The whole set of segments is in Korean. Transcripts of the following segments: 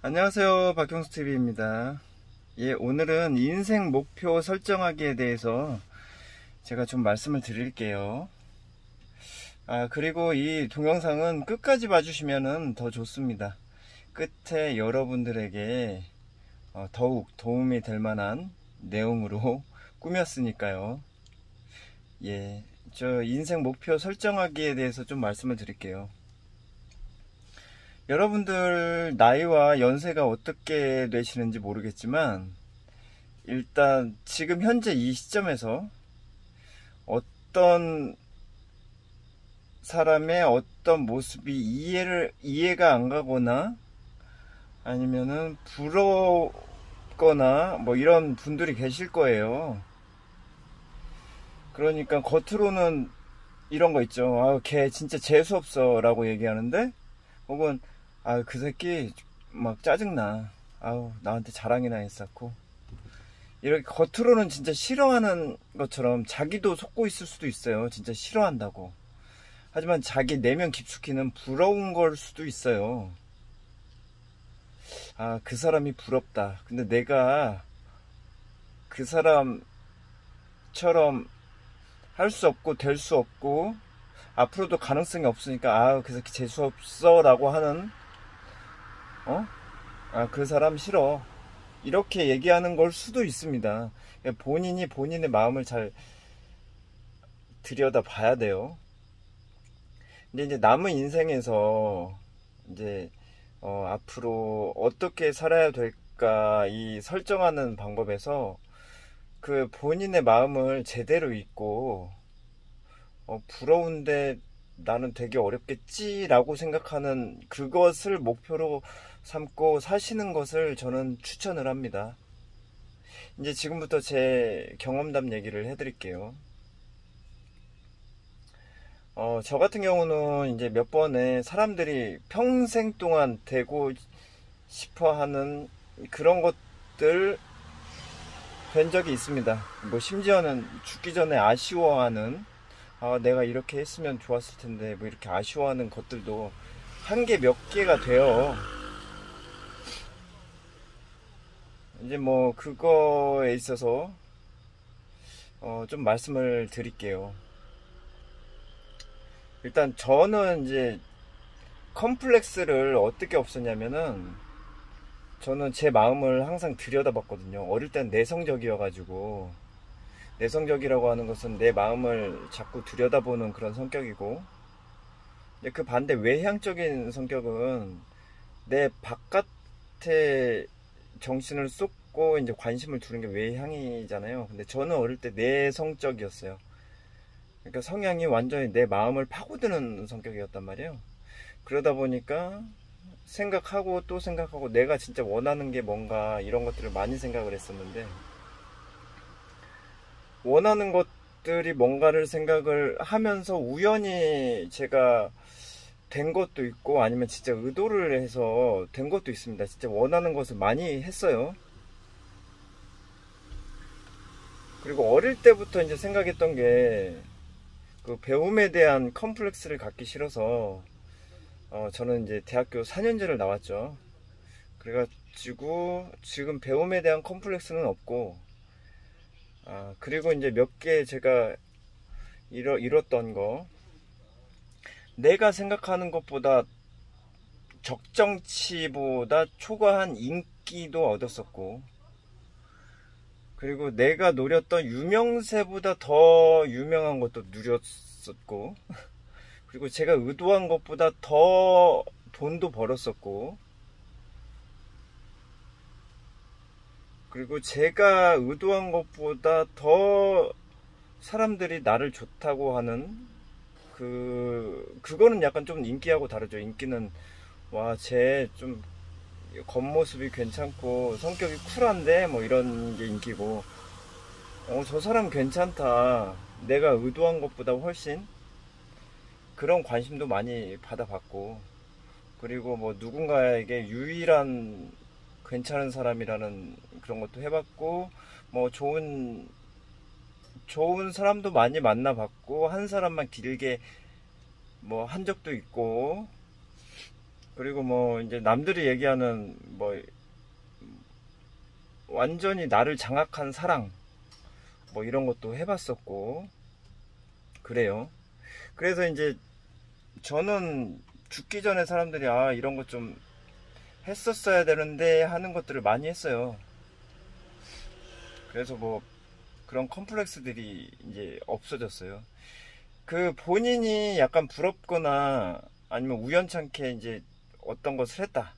안녕하세요, 박형수TV입니다. 예, 오늘은 인생 목표 설정하기에 대해서 제가 좀 말씀을 드릴게요. 그리고 이 동영상은 끝까지 봐주시면 더 좋습니다. 끝에 여러분들에게 더욱 도움이 될 만한 내용으로 꾸몄으니까요. 예, 저 인생 목표 설정하기에 대해서 좀 말씀을 드릴게요. 여러분들 나이와 연세가 어떻게 되시는지 모르겠지만 일단 지금 현재 이 시점에서 어떤 사람의 어떤 모습이 이해가 안 가거나 아니면은 부럽거나 뭐 이런 분들이 계실 거예요. 그러니까 겉으로는 이런 거 있죠. 걔 진짜 재수없어 라고 얘기하는데, 혹은 그 새끼 막 짜증나. 나한테 자랑이나 했었고. 이렇게 겉으로는 진짜 싫어하는 것처럼 자기도 속고 있을 수도 있어요. 진짜 싫어한다고. 하지만 자기 내면 깊숙이는 부러운 걸 수도 있어요. 그 사람이 부럽다. 근데 내가 그 사람처럼 할 수 없고 될 수 없고 앞으로도 가능성이 없으니까 그 새끼 재수없어 라고 하는 그 사람 싫어 이렇게 얘기하는 걸 수도 있습니다. 본인이 본인의 마음을 잘 들여다 봐야 돼요. 근데 이제 남은 인생에서 이제 앞으로 어떻게 살아야 될까 이 설정하는 방법에서 그 본인의 마음을 제대로 잊고 부러운데 나는 되게 어렵겠지 라고 생각하는 그것을 목표로 삼고 사시는 것을 저는 추천을 합니다. 이제 지금부터 제 경험담 얘기를 해드릴게요. 저 같은 경우는 이제 몇 번에 사람들이 평생 동안 되고 싶어 하는 그런 것들 된 적이 있습니다. 뭐 심지어는 죽기 전에 아쉬워하는 내가 이렇게 했으면 좋았을 텐데 뭐 이렇게 아쉬워하는 것들도 한 개 몇 개가 돼요. 이제 뭐 그거에 있어서 좀 말씀을 드릴게요. 일단 저는 이제 컴플렉스를 어떻게 없었냐면은 저는 제 마음을 항상 들여다봤거든요. 어릴 땐 내성적이어가지고, 내성적이라고 하는 것은 내 마음을 자꾸 들여다보는 그런 성격이고, 그 반대 외향적인 성격은 내 바깥에 정신을 쏟고 이제 관심을 두는 게 외향이잖아요. 근데 저는 어릴 때 내성적이었어요. 그러니까 성향이 완전히 내 마음을 파고드는 성격이었단 말이에요. 그러다 보니까 생각하고 또 생각하고 내가 진짜 원하는 게 뭔가 이런 것들을 많이 생각을 했었는데, 원하는 것들이 뭔가를 생각을 하면서 우연히 제가 된 것도 있고 아니면 진짜 의도를 해서 된 것도 있습니다. 진짜 원하는 것을 많이 했어요. 그리고 어릴 때부터 이제 생각했던 게 그 배움에 대한 컴플렉스를 갖기 싫어서 저는 이제 대학교 4년제를 나왔죠. 그래가지고 지금 배움에 대한 컴플렉스는 없고, 그리고 이제 몇 개 제가 이뤘던 거, 내가 생각하는 것보다 적정치보다 초과한 인기도 얻었었고, 그리고 내가 노렸던 유명세보다 더 유명한 것도 누렸었고, 그리고 제가 의도한 것보다 더 돈도 벌었었고, 그리고 제가 의도한 것보다 더 사람들이 나를 좋다고 하는 그거는 약간 좀 인기하고 다르죠. 인기는 쟤 좀 겉모습이 괜찮고 성격이 쿨한데 뭐 이런 게 인기고, 저 사람 괜찮다, 내가 의도한 것보다 훨씬 그런 관심도 많이 받아봤고, 그리고 뭐 누군가에게 유일한 괜찮은 사람이라는 그런 것도 해봤고, 뭐 좋은 사람도 많이 만나봤고, 한 사람만 길게 뭐 한 적도 있고, 그리고 뭐 이제 남들이 얘기하는 뭐 완전히 나를 장악한 사랑 뭐 이런 것도 해봤었고 그래요. 그래서 이제 저는 죽기 전에 사람들이 아 이런 것 좀 했었어야 되는데 하는 것들을 많이 했어요. 그래서 뭐 그런 컴플렉스들이 이제 없어졌어요. 그 본인이 약간 부럽거나 아니면 우연찮게 이제 어떤 것을 했다.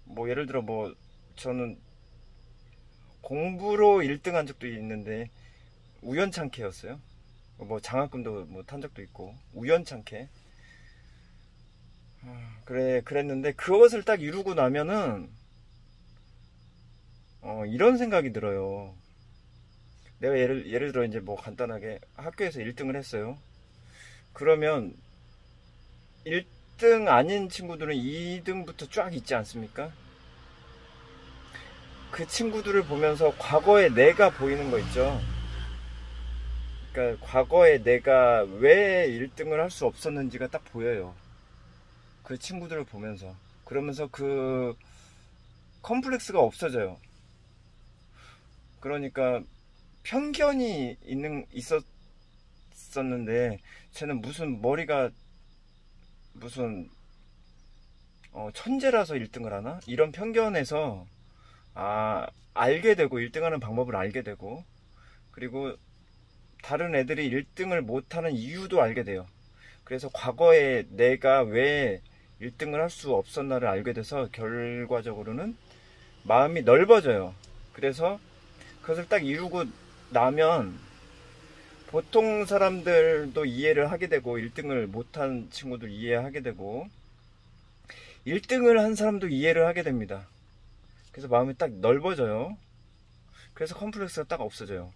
뭐 예를 들어 뭐 저는 공부로 1등 한 적도 있는데 우연찮게였어요. 뭐 장학금도 뭐 탄 적도 있고 우연찮게 그랬는데 그것을 딱 이루고 나면은 이런 생각이 들어요. 내가 예를 들어 이제 뭐 간단하게 학교에서 1등을 했어요. 그러면 1등 아닌 친구들은 2등부터 쫙 있지 않습니까? 그 친구들을 보면서 과거의 내가 보이는 거 있죠. 그러니까 과거에 내가 왜 1등을 할 수 없었는지가 딱 보여요. 그 친구들을 보면서. 그러면서 그 컴플렉스가 없어져요. 그러니까 편견이 있었는데 쟤는 무슨 머리가 무슨 천재라서 1등을 하나? 이런 편견에서 알게 되고 1등하는 방법을 알게 되고 그리고 다른 애들이 1등을 못하는 이유도 알게 돼요. 그래서 과거에 내가 왜 1등을 할 수 없었나를 알게 돼서 결과적으로는 마음이 넓어져요. 그래서 그것을 딱 이루고 나면 보통 사람들도 이해를 하게 되고 1등을 못한 친구들 이해하게 되고 1등을 한 사람도 이해를 하게 됩니다. 그래서 마음이 딱 넓어져요. 그래서 컴플렉스가 딱 없어져요.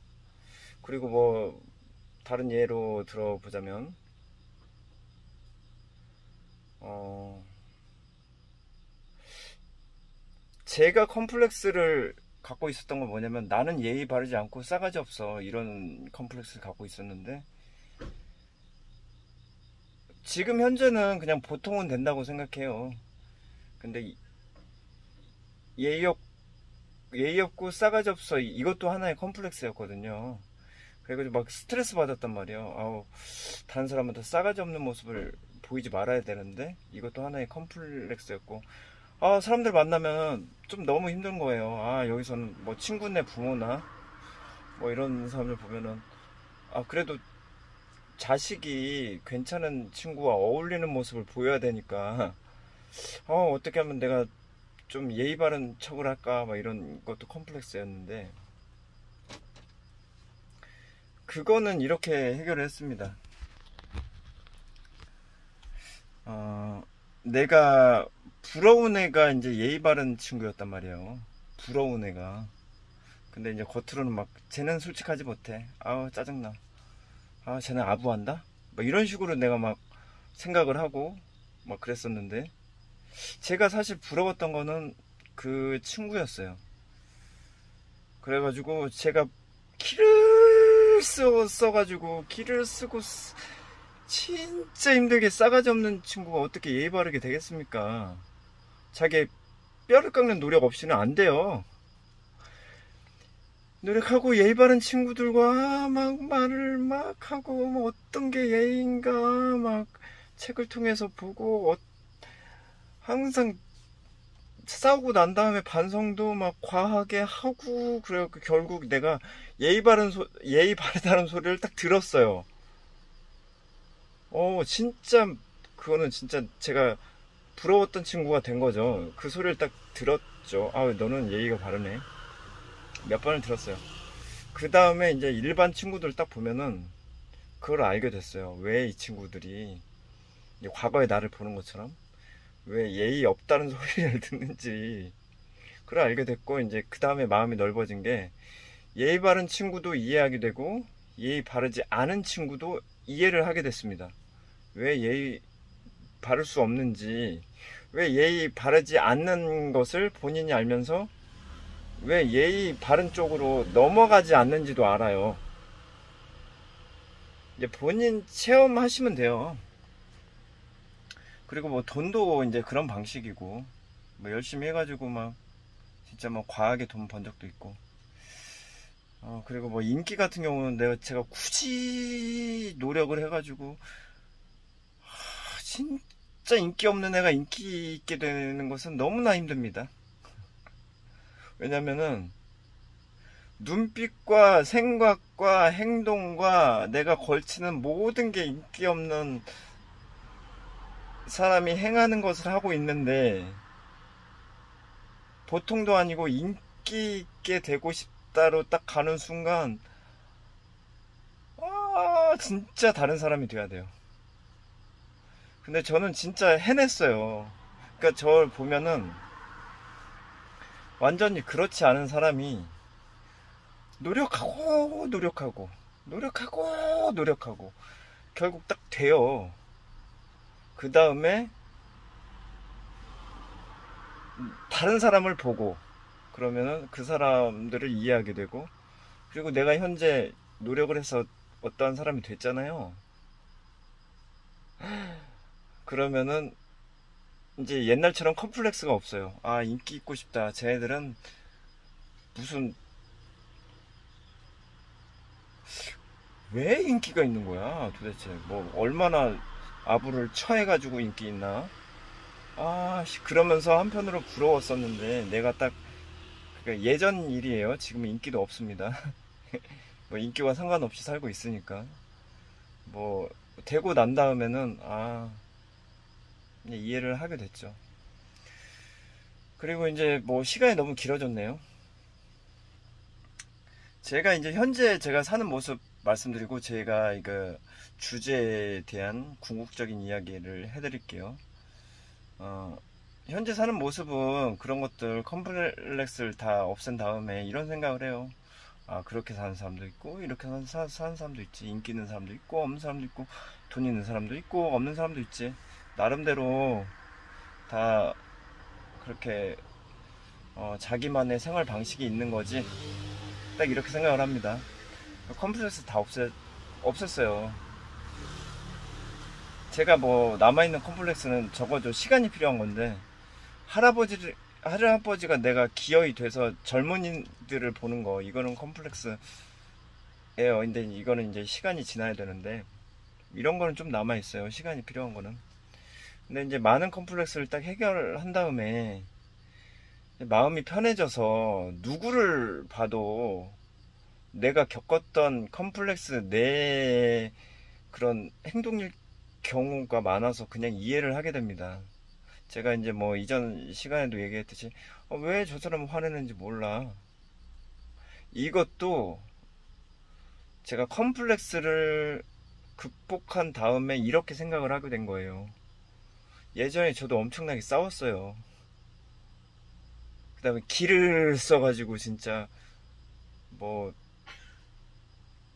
그리고 뭐 다른 예로 들어보자면 제가 컴플렉스를 갖고 있었던 건 뭐냐면 나는 예의 바르지 않고 싸가지 없어 이런 컴플렉스를 갖고 있었는데 지금 현재는 그냥 보통은 된다고 생각해요. 근데 예의 없고 싸가지 없어 이것도 하나의 컴플렉스였거든요. 그래가지고 막 스트레스 받았단 말이에요. 다른 사람한테 싸가지 없는 모습을 보이지 말아야 되는데 이것도 하나의 컴플렉스였고 사람들 만나면 좀 너무 힘든 거예요. 여기서는 뭐 친구네 부모나 뭐 이런 사람들 보면은 그래도 자식이 괜찮은 친구와 어울리는 모습을 보여야 되니까 어떻게 하면 내가 좀 예의 바른 척을 할까 막 이런 것도 컴플렉스였는데 그거는 이렇게 해결을 했습니다. 내가 부러운 애가 이제 예의 바른 친구였단 말이에요. 부러운 애가. 근데 이제 겉으로는 막 쟤는 솔직하지 못해. 짜증나. 쟤는 아부한다? 막 이런 식으로 내가 막 생각을 하고 막 그랬었는데 제가 사실 부러웠던 거는 그 친구였어요. 그래가지고 제가 키를 써가지고 키를 쓰고 진짜 힘들게 싸가지 없는 친구가 어떻게 예의 바르게 되겠습니까? 자기 뼈를 깎는 노력 없이는 안 돼요. 노력하고 예의 바른 친구들과 막 말을 막 하고 뭐 어떤 게 예의인가 막 책을 통해서 보고 항상 싸우고 난 다음에 반성도 막 과하게 하고 그래서 결국 내가 예의 바르다는 소리를 딱 들었어요. 진짜 그거는 진짜 제가 부러웠던 친구가 된 거죠. 그 소리를 딱 들었죠. 너는 예의가 바르네. 몇 번을 들었어요. 그 다음에 이제 일반 친구들 딱 보면은 그걸 알게 됐어요. 왜 이 친구들이 과거의 나를 보는 것처럼 왜 예의 없다는 소리를 듣는지 그걸 알게 됐고 이제 그 다음에 마음이 넓어진 게 예의 바른 친구도 이해하게 되고 예의 바르지 않은 친구도 이해를 하게 됐습니다. 왜 예의 바를 수 없는지 왜 예의 바르지 않는 것을 본인이 알면서 왜 예의 바른 쪽으로 넘어가지 않는지도 알아요. 이제 본인 체험하시면 돼요. 그리고 뭐 돈도 이제 그런 방식이고 뭐 열심히 해가지고 막 진짜 뭐 과하게 돈 번 적도 있고. 그리고 뭐 인기 같은 경우는 제가 굳이 노력을 해가지고 진짜 인기 없는 애가 인기 있게 되는 것은 너무나 힘듭니다. 왜냐면은 눈빛과 생각과 행동과 내가 걸치는 모든 게 인기 없는 사람이 행하는 것을 하고 있는데, 보통도 아니고 인기 있게 되고 싶다로 딱 가는 순간 진짜 다른 사람이 돼야 돼요. 근데 저는 진짜 해냈어요. 그러니까 저를 보면은 완전히 그렇지 않은 사람이 노력하고 노력하고 노력하고 노력하고 결국 딱 돼요. 그 다음에 다른 사람을 보고 그러면은 그 사람들을 이해하게 되고, 그리고 내가 현재 노력을 해서 어떠한 사람이 됐잖아요. 그러면은 이제 옛날처럼 컴플렉스가 없어요. 인기 있고 싶다. 쟤네들은 무슨 왜 인기가 있는 거야 도대체. 뭐 얼마나 아부를 처해가지고 인기 있나. 그러면서 한편으로 부러웠었는데, 내가 딱 그러니까 예전 일이에요. 지금 인기도 없습니다. 뭐 인기와 상관없이 살고 있으니까. 뭐 되고 난 다음에는 이해를 하게 됐죠. 그리고 이제 뭐 시간이 너무 길어졌네요. 제가 이제 현재 제가 사는 모습 말씀드리고, 제가 이거 주제에 대한 궁극적인 이야기를 해드릴게요. 현재 사는 모습은 그런 것들, 컴플렉스를 다 없앤 다음에 이런 생각을 해요. 그렇게 사는 사람도 있고 이렇게 사는 사람도 있지. 인기 있는 사람도 있고 없는 사람도 있고, 돈 있는 사람도 있고 없는 사람도 있지. 나름대로 다 그렇게 자기만의 생활 방식이 있는 거지. 딱 이렇게 생각을 합니다. 컴플렉스 다 없앴어요. 제가 뭐 남아있는 컴플렉스는 적어도 시간이 필요한 건데, 할아버지가 내가 기어이 돼서 젊은이들을 보는 거, 이거는 컴플렉스예요. 근데 이거는 이제 시간이 지나야 되는데, 이런 거는 좀 남아있어요. 시간이 필요한 거는. 근데 이제 많은 컴플렉스를 딱 해결한 다음에 마음이 편해져서 누구를 봐도 내가 겪었던 컴플렉스 내 그런 행동일 경우가 많아서 그냥 이해를 하게 됩니다. 제가 이제 뭐 이전 시간에도 얘기했듯이 왜 저 사람은 화내는지 몰라. 이것도 제가 컴플렉스를 극복한 다음에 이렇게 생각을 하게 된 거예요. 예전에 저도 엄청나게 싸웠어요. 그 다음에 기를 써가지고 진짜 뭐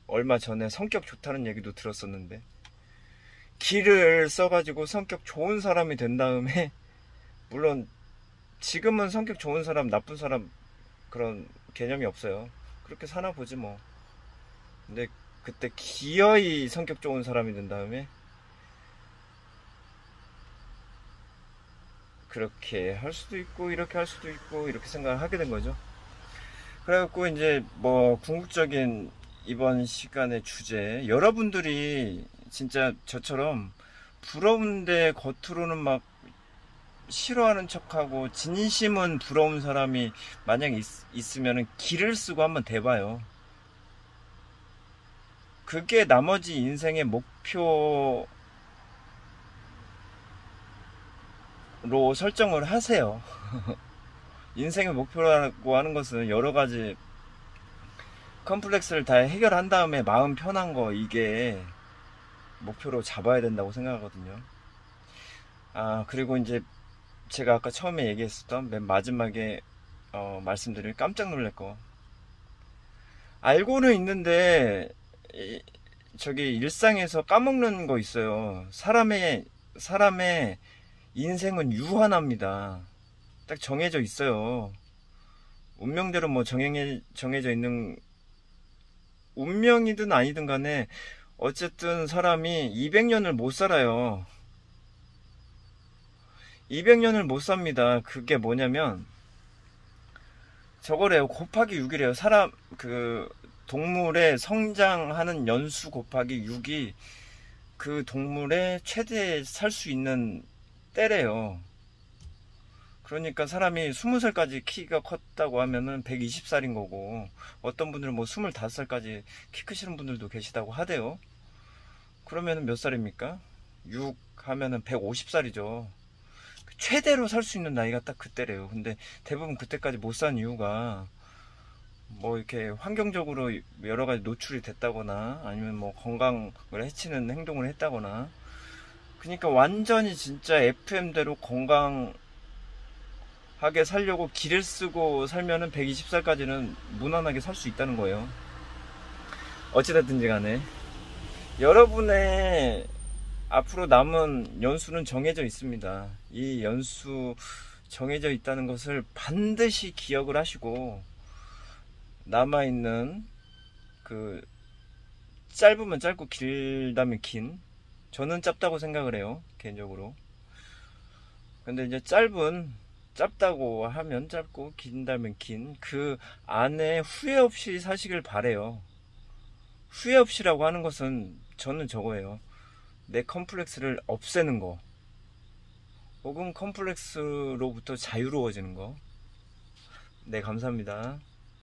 얼마 전에 성격 좋다는 얘기도 들었었는데, 기를 써가지고 성격 좋은 사람이 된 다음에, 물론 지금은 성격 좋은 사람 나쁜 사람 그런 개념이 없어요. 그렇게 사나 보지 뭐. 근데 그때 기어이 성격 좋은 사람이 된 다음에 그렇게 할 수도 있고 이렇게 할 수도 있고 이렇게 생각을 하게 된 거죠. 그래갖고 이제 뭐 궁극적인 이번 시간의 주제, 여러분들이 진짜 저처럼 부러운데 겉으로는 막 싫어하는 척하고 진심은 부러운 사람이 만약 있으면 기를 쓰고 한번 대봐요. 그게 나머지 인생의 목표로 설정을 하세요. 인생의 목표라고 하는 것은 여러 가지 컴플렉스를 다 해결한 다음에 마음 편한 거, 이게 목표로 잡아야 된다고 생각하거든요. 그리고 이제 제가 아까 처음에 얘기했었던 맨 마지막에 말씀드릴 깜짝 놀랄 거, 알고는 있는데 저기 일상에서 까먹는 거 있어요. 사람의 인생은 유한합니다. 딱 정해져 있어요. 운명대로 뭐 정해져 있는, 운명이든 아니든 간에 어쨌든 사람이 200년을 못 살아요. 200년을 못 삽니다. 그게 뭐냐면 저거래요. 곱하기 6이래요. 사람 동물의 성장하는 연수 곱하기 6이 그 동물의 최대 살 수 있는 때래요. 그러니까 사람이 20살까지 키가 컸다고 하면은 120살인 거고, 어떤 분들은 뭐 25살까지 키 크시는 분들도 계시다고 하대요. 그러면은 몇 살입니까? 6 하면은 150살이죠. 최대로 살 수 있는 나이가 딱 그때래요. 근데 대부분 그때까지 못 산 이유가 뭐 이렇게 환경적으로 여러 가지 노출이 됐다거나 아니면 뭐 건강을 해치는 행동을 했다거나, 그러니까 완전히 진짜 FM대로 건강하게 살려고 기를 쓰고 살면은 120살까지는 무난하게 살 수 있다는 거예요. 어찌됐든지 간에 여러분의 앞으로 남은 연수는 정해져 있습니다. 이 연수 정해져 있다는 것을 반드시 기억을 하시고, 남아있는 그 짧으면 짧고 길다면 긴, 저는 짧다고 생각을 해요, 개인적으로. 근데 이제 짧다고 하면 짧고 긴다면 긴, 그 안에 후회 없이 사시길 바래요. 후회 없이라고 하는 것은 저는 저거예요. 내 컴플렉스를 없애는 거, 혹은 컴플렉스로부터 자유로워지는 거. 네, 감사합니다.